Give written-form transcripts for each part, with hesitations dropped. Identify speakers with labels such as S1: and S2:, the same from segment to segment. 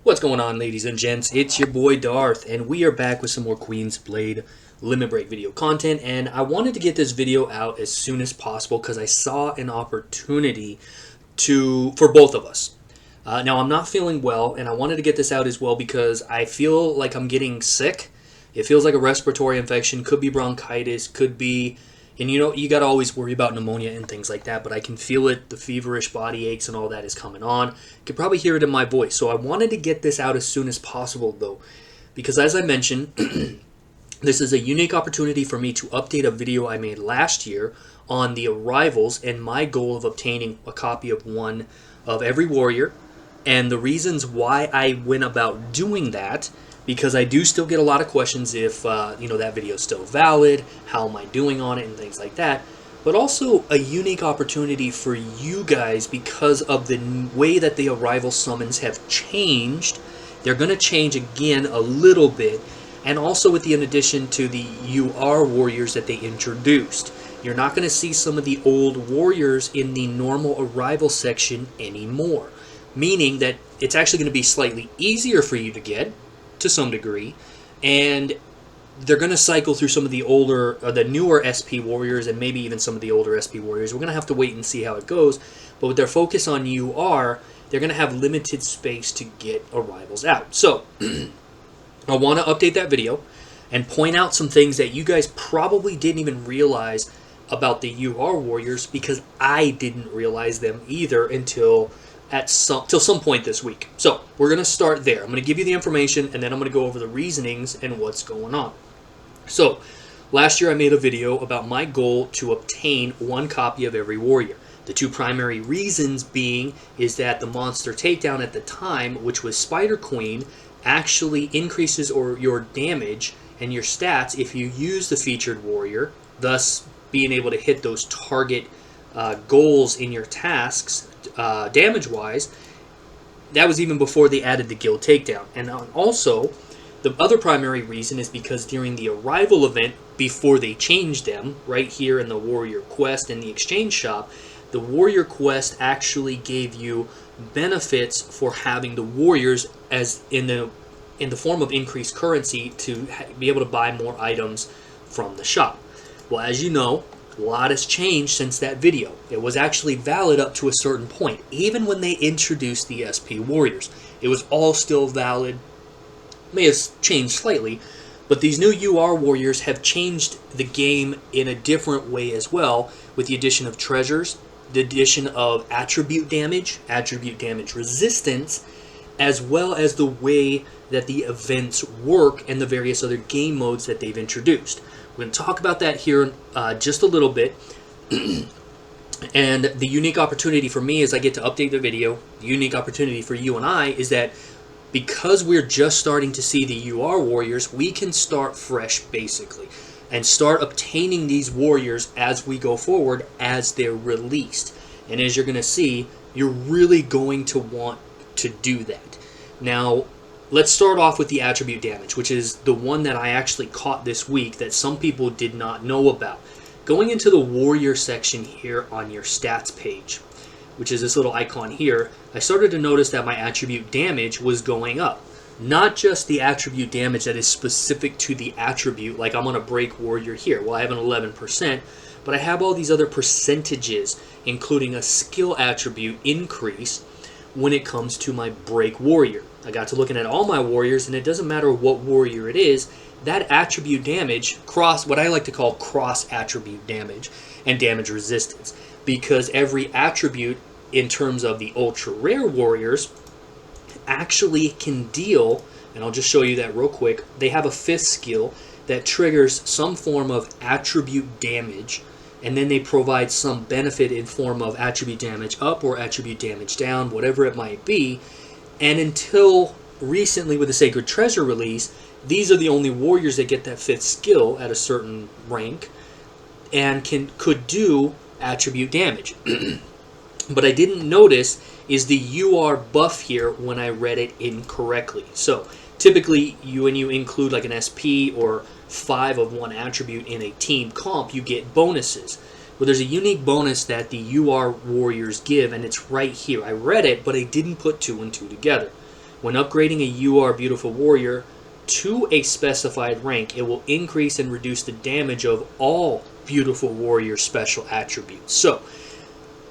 S1: What's going on, ladies and gents? It's your boy Darth, and we are back with some more Queen's Blade Limit Break video content. And I wanted to get this video out as soon as possible because I saw an opportunity for both of us. Now, I'm not feeling well, and I wanted to get this out as well because I feel like I'm getting sick. It feels like a respiratory infection, could be bronchitis, could be... And you got to always worry about pneumonia and things like that, but I can feel it, the feverish body aches and all that is coming on. You can probably hear it in my voice. So I wanted to get this out as soon as possible, though, because as I mentioned, this is a unique opportunity for me to update a video I made last year on the arrivals and my goal of obtaining a copy of one of every warrior, and the reasons why I went about doing that. Because I do still get a lot of questions if that video is still valid, how am I doing on it, and things like that. But also a unique opportunity for you guys because of the way that the arrival summons have changed. They're going to change again a little bit, and also in addition to the UR warriors that they introduced. You're not going to see some of the old warriors in the normal arrival section anymore, meaning that it's actually going to be slightly easier for you to get to some degree, and they're going to cycle through some of the the newer SP warriors and maybe even some of the older SP warriors. We're going to have to wait and see how it goes, but with their focus on UR, they're going to have limited space to get arrivals out. So I want to update that video and point out some things that you guys probably didn't even realize about the UR warriors, because I didn't realize them either until some point this week. So we're going to start there. I'm going to give you the information, and then I'm going to go over the reasonings and what's going on. So last year I made a video about my goal to obtain one copy of every warrior. The two primary reasons being is that the monster takedown at the time, which was Spider Queen, actually increases your damage and your stats if you use the featured warrior, thus being able to hit those target goals in your tasks damage-wise. That was even before they added the guild takedown. And also, the other primary reason is because during the arrival event, before they changed them, right here in the warrior quest and the exchange shop, the warrior quest actually gave you benefits for having the warriors as in the form of increased currency to be able to buy more items from the shop. Well, as you know, a lot has changed since that video. It was actually valid up to a certain point. Even when they introduced the SP Warriors, it was all still valid. May have changed slightly, but these new UR Warriors have changed the game in a different way as well, with the addition of treasures, the addition of attribute damage resistance, as well as the way that the events work and the various other game modes that they've introduced. We're going to talk about that here just a little bit. And the unique opportunity for me is I get to update the video. The unique opportunity for you and I is that because we're just starting to see the UR warriors, we can start fresh basically and start obtaining these warriors as we go forward as they're released. And as you're going to see, you're really going to want to do that. Now, let's start off with the attribute damage, which is the one that I actually caught this week that some people did not know about. Going into the warrior section here on your stats page, which is this little icon here, I started to notice that my attribute damage was going up. Not just the attribute damage that is specific to the attribute, like I'm on a break warrior here. Well, I have an 11%, but I have all these other percentages, including a skill attribute increase when it comes to my break warrior. I got to looking at all my warriors, and it doesn't matter what warrior it is, that attribute damage, what I like to call cross attribute damage and damage resistance, because every attribute in terms of the ultra rare warriors actually can deal, and I'll just show you that real quick. They have a 5th skill that triggers some form of attribute damage, and then they provide some benefit in form of attribute damage up or attribute damage down, whatever it might be. And until recently with the Sacred Treasure release, these are the only warriors that get that 5th skill at a certain rank and could do attribute damage. But I didn't notice is the UR buff here when I read it incorrectly. So typically when you include like an SP or 5 of one attribute in a team comp, you get bonuses. Well, there's a unique bonus that the UR warriors give, and it's right here. I read it, but I didn't put 2 and 2 together. When upgrading a UR Beautiful Warrior to a specified rank, it will increase and reduce the damage of all Beautiful Warrior special attributes. So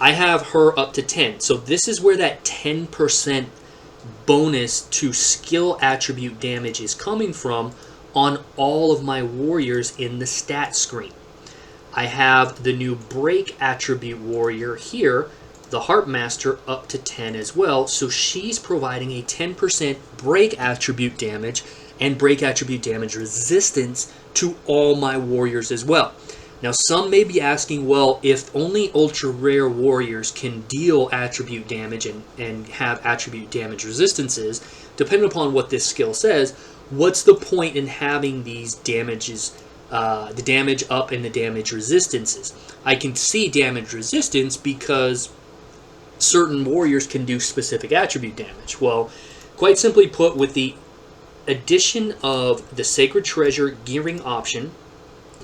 S1: I have her up to 10. So this is where that 10% bonus to skill attribute damage is coming from on all of my warriors in the stat screen. I have the new break attribute warrior here, the Heartmaster, up to 10 as well. So she's providing a 10% break attribute damage and break attribute damage resistance to all my warriors as well. Now, some may be asking, well, if only ultra rare warriors can deal attribute damage and have attribute damage resistances, depending upon what this skill says, what's the point in having these damages, the damage up and the damage resistances? I can see damage resistance because certain warriors can do specific attribute damage. Well, quite simply put, with the addition of the Sacred Treasure gearing option,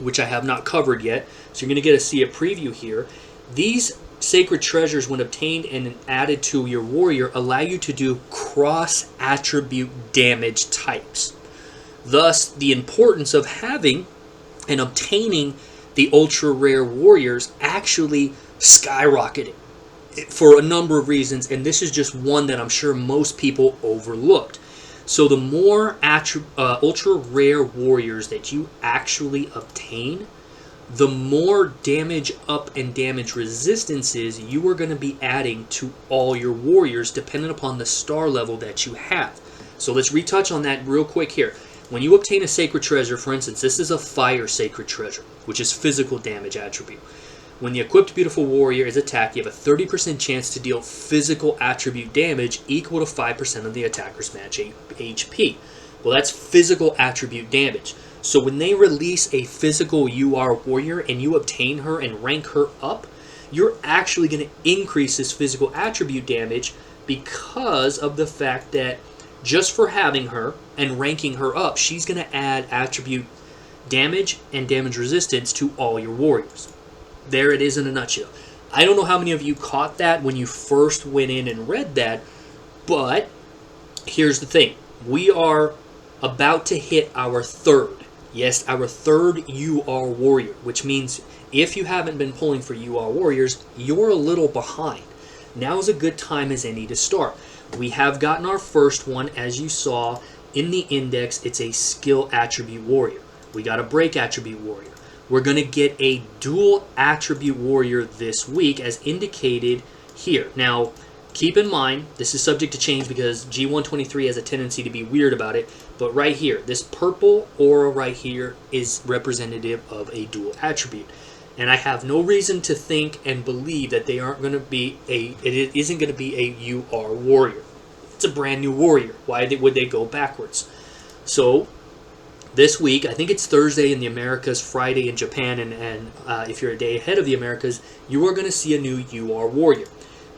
S1: which I have not covered yet, so you're going to see a preview here. These Sacred Treasures, when obtained and added to your warrior, allow you to do cross-attribute damage types. Thus, the importance of having and obtaining the ultra-rare warriors actually skyrocketed for a number of reasons, and this is just one that I'm sure most people overlooked. So the more ultra rare warriors that you actually obtain, the more damage up and damage resistances you are going to be adding to all your warriors, depending upon the star level that you have. So let's retouch on that real quick here. When you obtain a Sacred Treasure, for instance, this is a Fire Sacred Treasure, which is physical damage attribute. When the equipped Beautiful Warrior is attacked, you have a 30% chance to deal physical attribute damage equal to 5% of the attacker's match HP. Well, that's physical attribute damage. So when they release a physical UR Warrior and you obtain her and rank her up, you're actually going to increase this physical attribute damage because of the fact that just for having her and ranking her up, she's going to add attribute damage and damage resistance to all your warriors. There it is in a nutshell. I don't know how many of you caught that when you first went in and read that, but here's the thing. We are about to hit our third, yes, our third UR Warrior, which means if you haven't been pulling for UR Warriors, you're a little behind. Now is a good time as any to start. We have gotten our first one, as you saw in the index. It's a skill attribute warrior. We got a break attribute warrior. We're going to get a dual attribute warrior this week as indicated here. Now, keep in mind, this is subject to change because G123 has a tendency to be weird about it, but right here, this purple aura right here is representative of a dual attribute. And I have no reason to think and believe that they aren't going to be it isn't going to be a UR warrior. It's a brand new warrior. Why would they go backwards? So, this week, I think it's Thursday in the Americas, Friday in Japan, and if you're a day ahead of the Americas, you are going to see a new UR Warrior.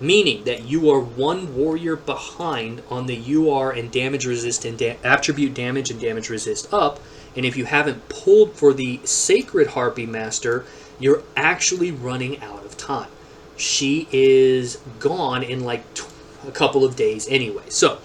S1: Meaning that you are one warrior behind on the UR and damage resist and attribute damage and damage resist up, and if you haven't pulled for the Sacred Harpy Master, you're actually running out of time. She is gone in like a couple of days anyway. So,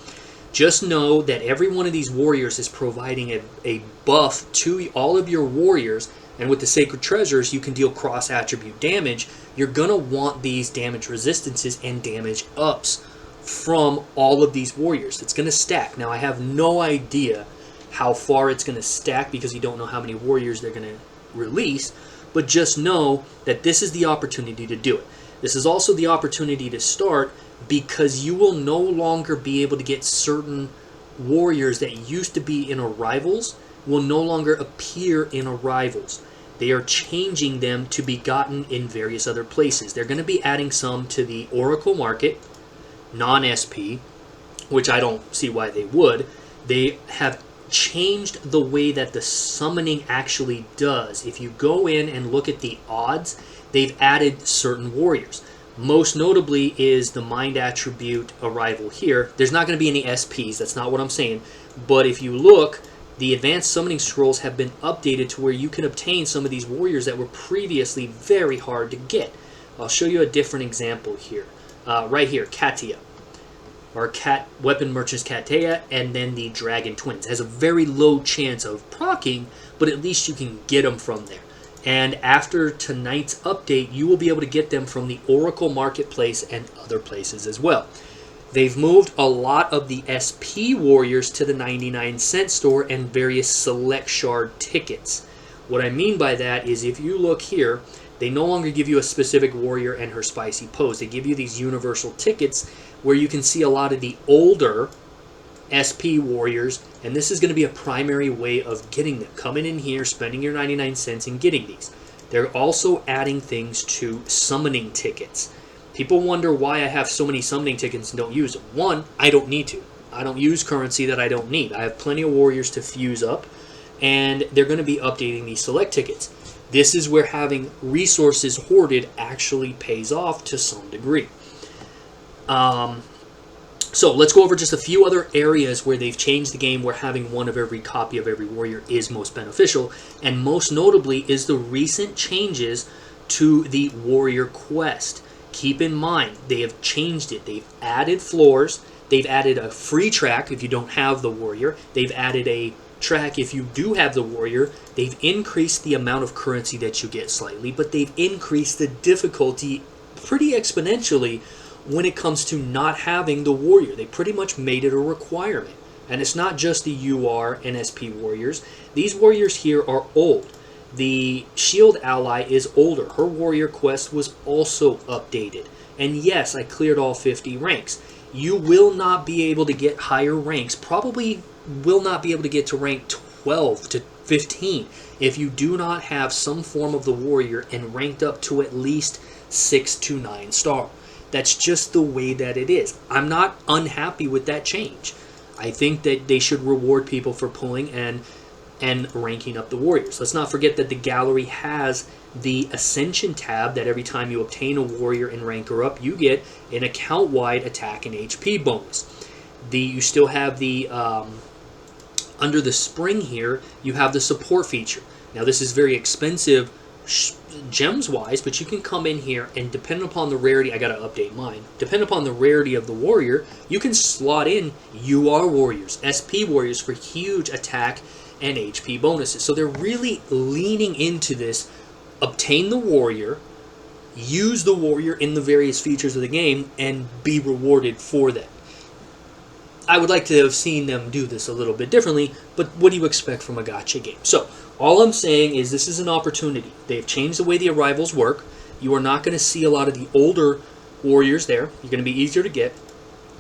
S1: just know that every one of these warriors is providing a buff to all of your warriors, and with the Sacred Treasures, you can deal cross-attribute damage. You're going to want these damage resistances and damage ups from all of these warriors. It's going to stack. Now, I have no idea how far it's going to stack because you don't know how many warriors they're going to release, but just know that this is the opportunity to do it. This is also the opportunity to start because you will no longer be able to get certain warriors that used to be in Arrivals will no longer appear in Arrivals. They are changing them to be gotten in various other places. They're going to be adding some to the Oracle Market, non-SP, which I don't see why they would. They have changed the way that the summoning actually does. If you go in and look at the odds, they've added certain warriors. Most notably is the Mind Attribute Arrival here. There's not going to be any SPs, that's not what I'm saying. But if you look, the Advanced Summoning Scrolls have been updated to where you can obtain some of these warriors that were previously very hard to get. I'll show you a different example here. Right here, Katia. are Cat Weapon Merchants Katea and then the Dragon Twins. It has a very low chance of proccing, but at least you can get them from there. And after tonight's update, you will be able to get them from the Oracle Marketplace and other places as well. They've moved a lot of the SP Warriors to the 99-cent store and various select shard tickets. What I mean by that is if you look here, they no longer give you a specific warrior and her spicy pose. They give you these universal tickets where you can see a lot of the older SP warriors, and this is going to be a primary way of getting them. Coming in here, spending your 99 cents and getting these. They're also adding things to summoning tickets. People wonder why I have so many summoning tickets and don't use them. One, I don't need to. I don't use currency that I don't need. I have plenty of warriors to fuse up, and they're going to be updating these select tickets. This is where having resources hoarded actually pays off to some degree. So let's go over just a few other areas where they've changed the game where having one of every copy of every warrior is most beneficial. And most notably is the recent changes to the warrior quest. Keep in mind, they have changed it. They've added floors. They've added a free track if you don't have the warrior. They've added a track if you do have the warrior. They've increased the amount of currency that you get slightly, but they've increased the difficulty pretty exponentially when it comes to not having the warrior. They pretty much made it a requirement. And it's not just the UR and SP warriors. These warriors here are old. The shield ally is older. Her warrior quest was also updated. And yes, I cleared all 50 ranks. You will not be able to get higher ranks. Probably will not be able to get to rank 12 to 15 if you do not have some form of the warrior and ranked up to at least 6 to 9 star. That's just the way that it is. I'm not unhappy with that change. I think that they should reward people for pulling and ranking up the warriors. Let's not forget that the gallery has the Ascension tab that every time you obtain a warrior and rank her up, you get an account-wide attack and HP bonus. You still have the, under the spring here, you have the support feature. Now this is very expensive gems-wise, but you can come in here and depending upon the rarity, I gotta update mine, depending upon the rarity of the warrior, you can slot in UR warriors, SP warriors for huge attack and HP bonuses. So they're really leaning into this, obtain the warrior, use the warrior in the various features of the game, and be rewarded for that. I would like to have seen them do this a little bit differently, but what do you expect from a gacha game? So, all I'm saying is this is an opportunity. They've changed the way the arrivals work. You are not going to see a lot of the older warriors there. You're going to be easier to get.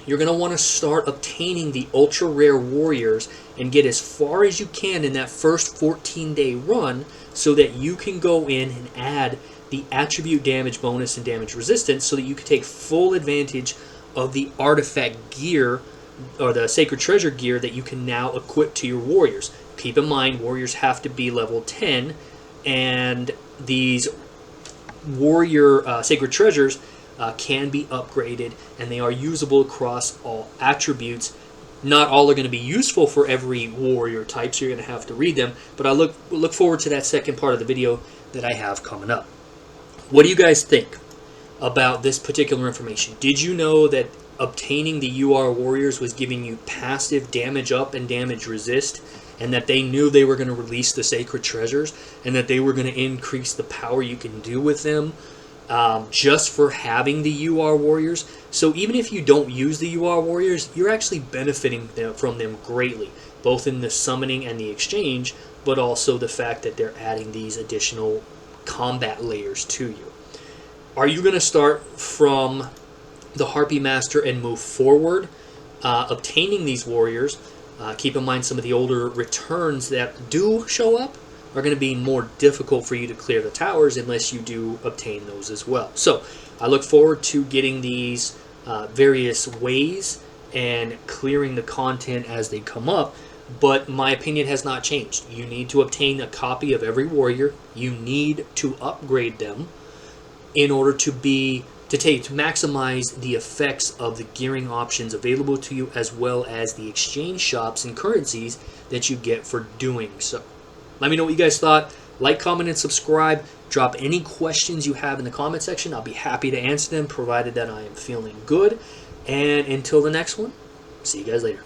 S1: You're going to want to start obtaining the ultra rare warriors and get as far as you can in that first 14-day run so that you can go in and add the attribute damage bonus and damage resistance so that you can take full advantage of the artifact gear or the sacred treasure gear that you can now equip to your warriors. Keep in mind, warriors have to be level 10, and these warrior sacred treasures can be upgraded, and they are usable across all attributes. Not all are going to be useful for every warrior type, so you're going to have to read them, but I look forward to that second part of the video that I have coming up. What do you guys think about this particular information? Did you know that obtaining the UR warriors was giving you passive damage up and damage resist, and that they knew they were going to release the sacred treasures, and that they were going to increase the power you can do with them just for having the UR warriors? So even if you don't use the UR warriors, you're actually benefiting from them greatly, both in the summoning and the exchange, but also the fact that they're adding these additional combat layers to you. Are you going to start from the Harpy Master and move forward, obtaining these warriors? Keep in mind some of the older returns that do show up are going to be more difficult for you to clear the towers unless you do obtain those as well. So I look forward to getting these various ways and clearing the content as they come up, but my opinion has not changed. You need to obtain a copy of every warrior. You need to upgrade them in order to maximize the effects of the gearing options available to you, as well as the exchange shops and currencies that you get for doing so. Let me know what you guys thought. Like, comment, and subscribe. Drop any questions you have in the comment section. I'll be happy to answer them, provided that I am feeling good. And until the next one, see you guys later.